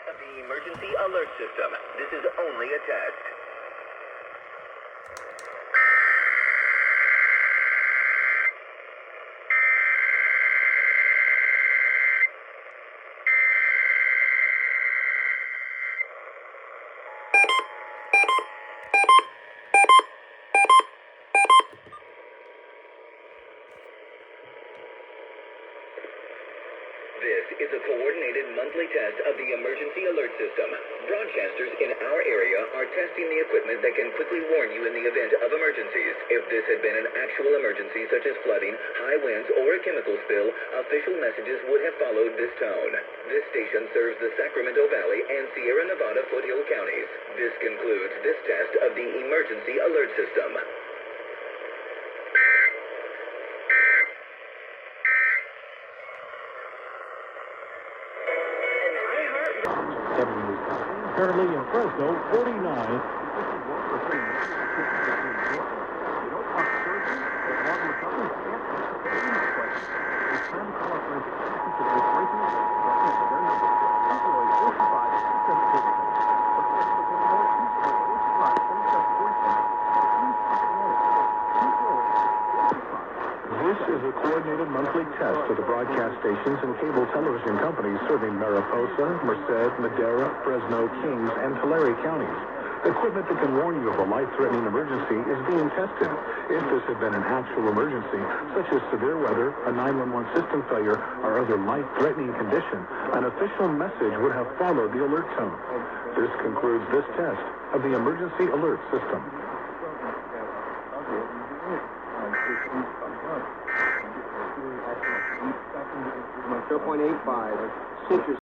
of the emergency alert system. This is only a test. This is a coordinated monthly test of the emergency alert system. Broadcasters in our area are testing the equipment that can quickly warn you in the event of emergencies. If this had been an actual emergency such as flooding, high winds, or a chemical spill, official messages would have followed this tone. This station serves the Sacramento Valley and Sierra Nevada foothill counties. This concludes this test of the emergency alert system. Currently in Fresno, 49. This is a coordinated monthly test of the broadcast stations and cable television companies serving Mariposa, Merced, Madera, Fresno, Kings, and Tulare counties. Equipment that can warn you of a life-threatening emergency is being tested. If this had been an actual emergency, such as severe weather, a 911 system failure, or other life-threatening condition, an official message would have followed the alert tone. This concludes this test of the emergency alert system. 0.85.